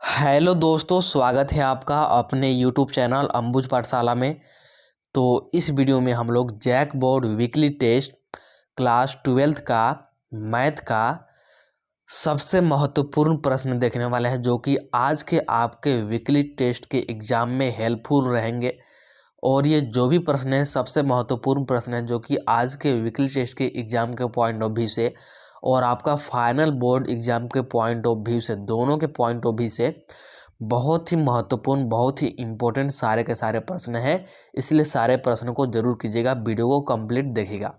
Hello दोस्तों, स्वागत है आपका अपने यूट्यूब चैनल अंबुज पाठशाला में। तो इस वीडियो में हम लोग JAC board weekly test class 12th का मैथ का सबसे महत्वपूर्ण प्रश्न देखने वाले हैं, जो कि आज के आपके वीकली टेस्ट के एग्ज़ाम में हेल्पफुल रहेंगे। और ये जो भी प्रश्न है सबसे महत्वपूर्ण प्रश्न है, जो कि आज के वीकली टेस्ट के एग्ज़ाम के पॉइंट ऑफ व्यू से और आपका फाइनल बोर्ड एग्ज़ाम के पॉइंट ऑफ व्यू से, दोनों के पॉइंट ऑफ व्यू से बहुत ही महत्वपूर्ण, बहुत ही इम्पोर्टेंट सारे के सारे प्रश्न हैं। इसलिए सारे प्रश्नों को जरूर कीजिएगा, वीडियो को कंप्लीट देखिएगा।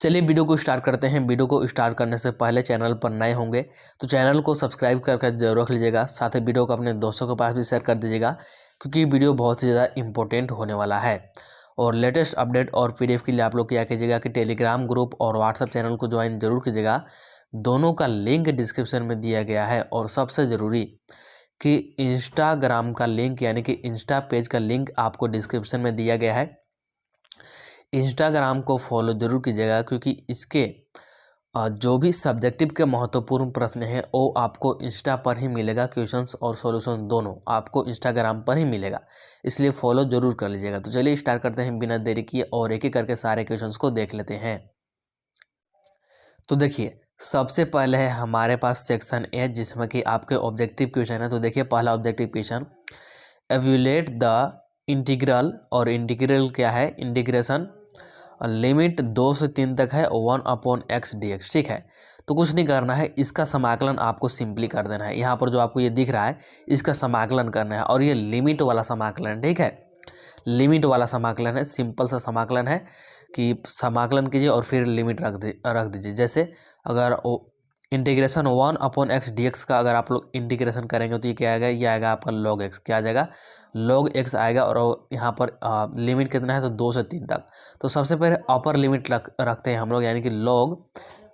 चलिए वीडियो को स्टार्ट करते हैं। वीडियो को स्टार्ट करने से पहले चैनल पर नए होंगे तो चैनल को सब्सक्राइब करके जरूर रख लीजिएगा। साथ ही वीडियो को अपने दोस्तों के पास भी शेयर कर दीजिएगा, क्योंकि वीडियो बहुत ही ज़्यादा इंपॉर्टेंट होने वाला है। और लेटेस्ट अपडेट और पीडीएफ के लिए आप लोग क्या कीजिएगा कि टेलीग्राम ग्रुप और व्हाट्सएप चैनल को ज्वाइन जरूर कीजिएगा। दोनों का लिंक डिस्क्रिप्शन में दिया गया है। और सबसे ज़रूरी कि इंस्टाग्राम का लिंक, यानी कि इंस्टा पेज का लिंक आपको डिस्क्रिप्शन में दिया गया है। इंस्टाग्राम को फॉलो जरूर कीजिएगा, क्योंकि इसके जो भी सब्जेक्टिव के महत्वपूर्ण प्रश्न हैं वो आपको इंस्टा पर ही मिलेगा। क्वेश्चंस और सॉल्यूशन दोनों आपको इंस्टाग्राम पर ही मिलेगा, इसलिए फॉलो जरूर कर लीजिएगा। तो चलिए स्टार्ट करते हैं बिना देरी किए और एक एक करके सारे क्वेश्चंस को देख लेते हैं। तो देखिए, सबसे पहले है हमारे पास सेक्शन ए, जिसमें कि आपके ऑब्जेक्टिव क्वेश्चन है। तो देखिए पहला objective question, evaluate the integral, और इंटीग्रल क्या है, इंटीग्रेशन लिमिट 2 से 3 तक है 1/x dx। ठीक है, तो कुछ नहीं करना है, इसका समाकलन आपको सिंपली कर देना है। यहाँ पर जो आपको ये दिख रहा है इसका समाकलन करना है, और ये लिमिट वाला समाकलन, ठीक है, लिमिट वाला समाकलन है। सिंपल सा समाकलन है कि समाकलन कीजिए और फिर लिमिट रख दीजिए। जैसे अगर इंटीग्रेशन 1/x dx का अगर आप लोग इंटीग्रेशन करेंगे तो ये क्या आएगा, ये आएगा आपका log x। क्या आ जाएगा, log x आएगा। और यहाँ पर लिमिट कितना है, तो 2 से 3 तक। तो सबसे पहले अपर लिमिट रखते हैं हम लोग, यानी कि log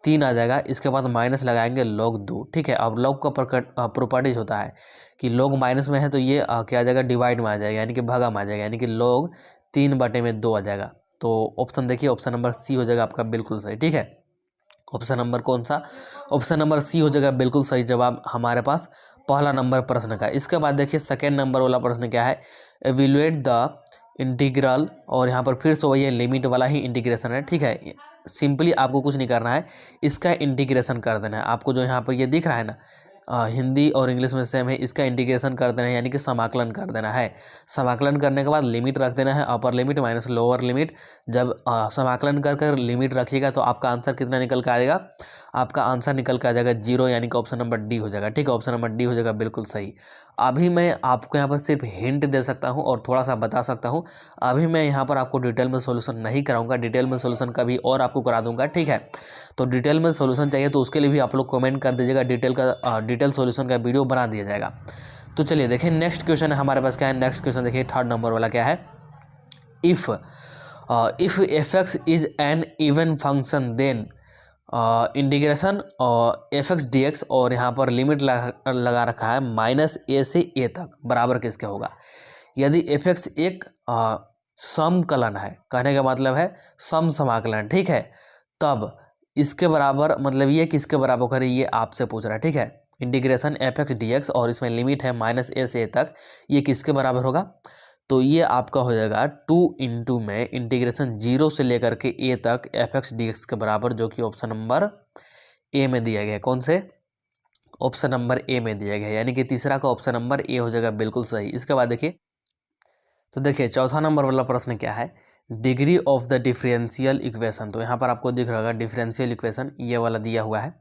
3 आ जाएगा। इसके बाद माइनस लगाएंगे log 2। ठीक है, अब log का प्रॉपर्टीज होता है कि log माइनस में है तो ये क्या आ जाएगा, डिवाइड में आ जाएगा, यानी कि भागा में आ जाएगा, यानी कि log 3/2 आ जाएगा। तो ऑप्शन देखिए, ऑप्शन नंबर सी हो जाएगा आपका बिल्कुल सही। ठीक है, ऑप्शन नंबर कौन सा, ऑप्शन नंबर सी हो जाएगा बिल्कुल सही जवाब हमारे पास पहला नंबर प्रश्न का। इसके बाद देखिए सेकेंड नंबर वाला प्रश्न क्या है, एवेल्यूएट द इंटीग्रल, और यहाँ पर फिर से वही लिमिट वाला ही इंटीग्रेशन है। ठीक है, सिंपली आपको कुछ नहीं करना है, इसका इंटीग्रेशन कर देना है। आपको जो यहाँ पर ये दिख रहा है ना, हिंदी और इंग्लिश में सेम है, इसका इंटीग्रेशन कर देना है, यानी कि समाकलन कर देना है। समाकलन करने के बाद लिमिट रख देना है, upper limit minus lower limit. जब समाकलन कर कर लिमिट रखिएगा तो आपका आंसर कितना निकल के आ जाएगा, आपका आंसर निकल के आ जाएगा 0, यानी कि ऑप्शन नंबर डी हो जाएगा। ठीक है, ऑप्शन नंबर डी हो जाएगा बिल्कुल सही। अभी मैं आपको यहाँ पर सिर्फ हिंट दे सकता हूँ और थोड़ा सा बता सकता हूँ। अभी मैं यहाँ पर आपको डिटेल में सोल्यूशन नहीं कराऊंगा, डिटेल में सोल्यूशन कभी और आपको करा दूंगा। ठीक है, तो डिटेल में सोल्यूशन चाहिए तो उसके लिए भी आप लोग कमेंट कर दीजिएगा, डिटेल सोल्यूशन का वीडियो बना दिया जाएगा। तो चलिए देखिए नेक्स्ट क्वेश्चन है हमारे पास क्या है। नेक्स्ट क्वेश्चन देखिए थर्ड नंबर वाला क्या है, if f(x) is an even function then integration f(x) dx, और यहाँ पर लिमिट लगा रखा है -a से a तक बराबर किसके होगा। यदि f(x) एक समकलन है, कहने का मतलब है सम समाकलन, ठीक है, तब इसके बराबर, मतलब ये किसके बराबर करे, ये आपसे पूछ रहा है। ठीक है, इंटीग्रेशन f(x) dx और इसमें लिमिट है -a से a तक, ये किसके बराबर होगा, तो ये आपका हो जाएगा 2 इंटू में इंटीग्रेशन 0 से लेकर के a तक f(x) dx के बराबर, जो कि ऑप्शन नंबर ए में दिया गया है। कौन से, ऑप्शन नंबर ए में दिया गया है, यानी कि तीसरा का ऑप्शन नंबर ए हो जाएगा बिल्कुल सही। इसके बाद देखिए, तो देखिए चौथा नंबर वाला प्रश्न क्या है, degree of the differential equation. तो यहाँ पर आपको दिख रहा होगा डिफरेंशियल इक्वेशन, ये वाला दिया हुआ है।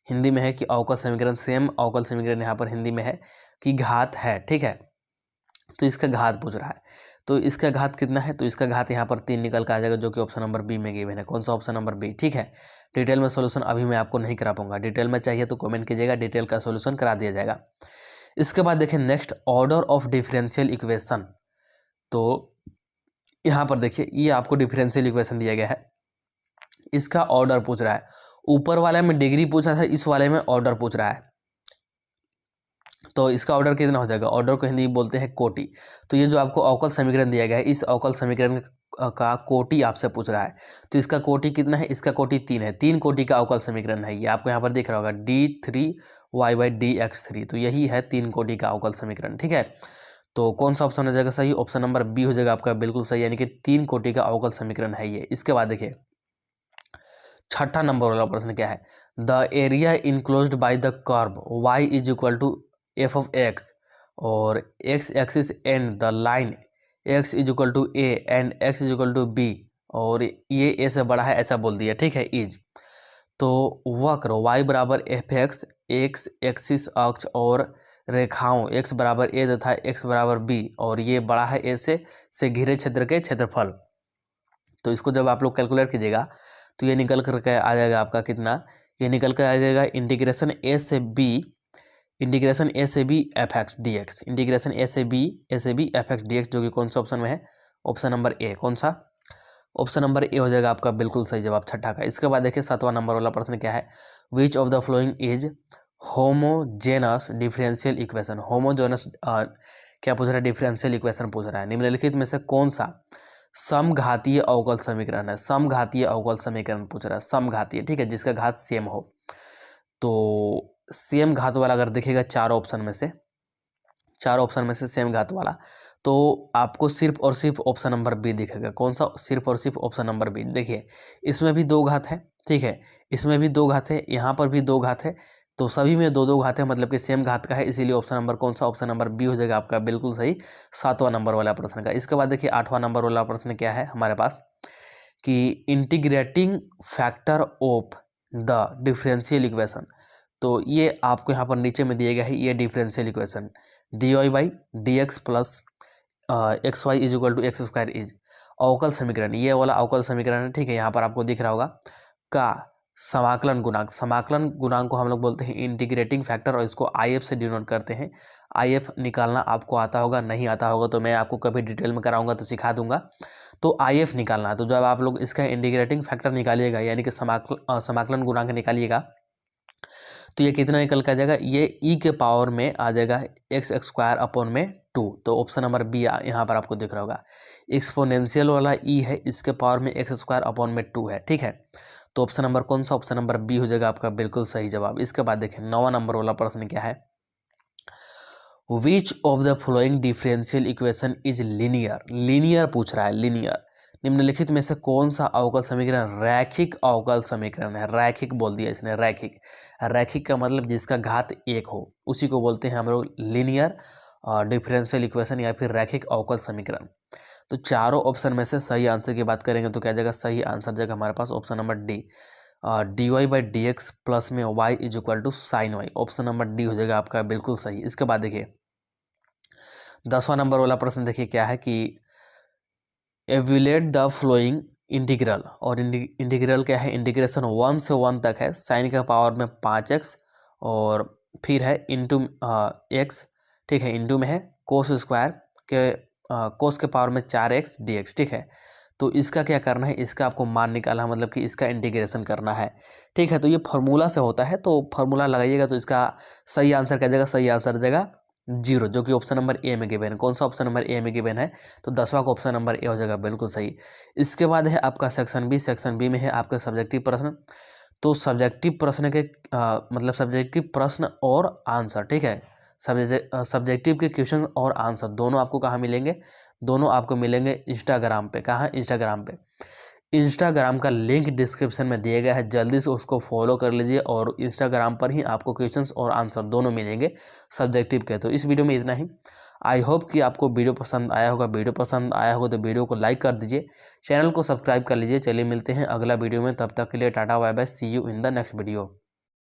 हिंदी में है कि अवकल समीकरण, सेम अवकल समीकरण यहाँ पर हिंदी में है कि घात है। ठीक है, तो इसका घात पूछ रहा है, तो इसका घात कितना है, तो इसका घात यहाँ पर 3 निकल के आ जाएगा, जो कि ऑप्शन नंबर बी में गिवन है। कौन सा, ऑप्शन नंबर बी। ठीक है, डिटेल में सोल्यूशन अभी मैं आपको नहीं करा पाऊंगा, डिटेल में चाहिए तो कमेंट कीजिएगा, डिटेल का सोल्यूशन करा दिया जाएगा। इसके बाद देखिए next, order of differential equation. तो यहाँ पर देखिए ये आपको डिफरेंशियल इक्वेशन दिया गया है, इसका ऑर्डर पूछ रहा है। ऊपर वाले में डिग्री पूछा था, इस वाले में ऑर्डर पूछ रहा है। तो इसका ऑर्डर कितना हो जाएगा, ऑर्डर को हिंदी में बोलते हैं कोटि। तो ये जो आपको अवकल समीकरण दिया गया है, इस अवकल समीकरण का कोटि आपसे पूछ रहा है, तो इसका कोटि कितना है, इसका कोटि 3 है, 3 कोटि का अवकल समीकरण है ये, आपको यहाँ पर दिख रहा होगा d3y/dx3, तो यही है 3 कोटि का अवकल समीकरण। ठीक है, तो कौन सा ऑप्शन हो जाएगा सही, ऑप्शन नंबर बी हो जाएगा आपका बिल्कुल सही, यानी कि 3 कोटि का अवकल समीकरण है ये। इसके बाद देखिए छठा नंबर वाला प्रश्न क्या है, the area enclosed by the curve y is equal to F of X और X axis and the line x is equal to A and x is equal to B, और ये a से बड़ा है ऐसा बोल दिया। ठीक है, इज तो वक्र y बराबर एफ एक्स, एक्स एक्सिस अक्ष और रेखाओं x बराबर a तथा x बराबर b, और ये बड़ा है a से घिरे क्षेत्र के क्षेत्रफल। तो इसको जब आप लोग कैलकुलेट कीजिएगा तो ये निकल करके आ जाएगा आपका कितना, ये निकल कर आ जाएगा इंटीग्रेशन ए से B F X D X, integration A से B F X D X, जो कि कौन सा ऑप्शन में है, ऑप्शन नंबर ए। कौन सा, ऑप्शन नंबर ए हो जाएगा आपका बिल्कुल सही जवाब छठा का। इसके बाद देखिए 7वां नंबर वाला प्रश्न क्या है, which of the following is homogeneous differential equation. Homogeneous क्या पूछ रहा है, डिफरेंशियल इक्वेशन पूछ रहा है। निम्नलिखित में से कौन सा समघातीय अवकल समीकरण है, समघातीय अवकल समीकरण पूछ रहा है, समघातीय। ठीक है, जिसका घात सेम हो। तो सेम घात वाला अगर देखिएगा चारों ऑप्शन में से सेम घात वाला, तो आपको सिर्फ और सिर्फ ऑप्शन नंबर बी दिखेगा। कौन सा, सिर्फ और सिर्फ ऑप्शन नंबर बी। देखिए इसमें भी 2 घात है, ठीक है, इसमें भी 2 घात है, यहाँ पर भी 2 घात है, तो सभी में 2 घात है, मतलब कि सेम घात का है, इसीलिए ऑप्शन नंबर कौन सा, ऑप्शन नंबर बी हो जाएगा आपका बिल्कुल सही 7वां नंबर वाला प्रश्न का। इसके बाद देखिए 8वां नंबर वाला प्रश्न क्या है हमारे पास, कि integrating factor of the differential equation. तो ये आपको यहाँ पर नीचे में दिया गया है, ये differential equation dy/dx plus xy is equal to x square is अवकल समीकरण, ये वाला अवकल समीकरण है। ठीक है, यहाँ पर आपको दिख रहा होगा का समाकलन गुणांक को हम लोग बोलते हैं इंटीग्रेटिंग फैक्टर, और इसको IF से डिनोट करते हैं। IF निकालना आपको आता होगा, नहीं आता होगा तो मैं आपको कभी डिटेल में कराऊंगा तो सिखा दूंगा। तो IF निकालना है, तो जब आप लोग इसका इंटीग्रेटिंग फैक्टर निकालिएगा, यानी कि समाकलन गुणांक निकालिएगा, तो ये कितना निकल कर जाएगा, ये e के पावर में आ जाएगा एक्स स्क्वायर अपॉन में 2। तो ऑप्शन नंबर बी यहाँ पर आपको दिख रहा होगा, एक्सपोनेंशियल वाला e है, इसके पावर में एक्स स्क्वायर अपॉन में 2 है। ठीक है, तो ऑप्शन नंबर कौन सा, ऑप्शन नंबर बी हो जाएगा आपका बिल्कुल सही जवाब। इसके बाद देखें 9वां नंबर वाला प्रश्न क्या है, which of the following differential equation is linear पूछ रहा है, लीनियर। निम्नलिखित में से कौन सा अवकल समीकरण रैखिक अवकल समीकरण है, रैखिक बोल दिया इसने, रैखिक का मतलब जिसका घात 1 हो, उसी को बोलते हैं हम लोग लीनियर डिफरेंशियल इक्वेशन या फिर रैखिक अवकल समीकरण। तो चारों ऑप्शन में से सही आंसर की बात करेंगे तो क्या जाएगा, सही आंसर जाएगा हमारे पास option number D, dy/dx plus में y is equal to sine Y, option number D हो जाएगा आपका बिल्कुल सही। इसके बाद देखिए 10वां नंबर वाला प्रश्न देखिए क्या है, कि एवेल्यूएट द फ्लोइंग इंटीग्रल, और इंटीग्रल क्या है, इंटीग्रेशन 1 से 1 तक है, साइन का पावर में 5x और फिर है इंटू x। ठीक है, इंटू में है कोस स्क्वायर के कोस के पावर में 4x dx। ठीक है, तो इसका क्या करना है, इसका आपको मान निकालना है, मतलब कि इसका इंटीग्रेशन करना है। ठीक है, तो ये फार्मूला से होता है, तो फार्मूला लगाइएगा तो इसका सही आंसर क्या जाएगा, सही आंसर जाएगा 0, जो कि ऑप्शन नंबर ए में गिवन है। कौन सा ऑप्शन नंबर ए में गिवन है, तो 10वां का ऑप्शन नंबर ए हो जाएगा बिल्कुल सही। इसके बाद है आपका सेक्शन बी में है आपका सब्जेक्टिव प्रश्न। तो सब्जेक्टिव प्रश्न के मतलब सब्जेक्टिव प्रश्न और आंसर, ठीक है, सब्जेक्टिव के क्वेश्चन और आंसर दोनों आपको कहाँ मिलेंगे, दोनों आपको मिलेंगे इंस्टाग्राम पे। कहाँ, इंस्टाग्राम पे। इंस्टाग्राम का लिंक डिस्क्रिप्शन में दिया गया है, जल्दी से उसको फॉलो कर लीजिए, और इंस्टाग्राम पर ही आपको क्वेश्चंस और आंसर दोनों मिलेंगे सब्जेक्टिव के। तो इस वीडियो में इतना ही। आई होप कि आपको वीडियो पसंद आया होगा। वीडियो पसंद आया होगा तो वीडियो को लाइक कर दीजिए, चैनल को सब्सक्राइब कर लीजिए। चलिए मिलते हैं अगला वीडियो में, तब तक के लिए tata bye bye, see you in the next video.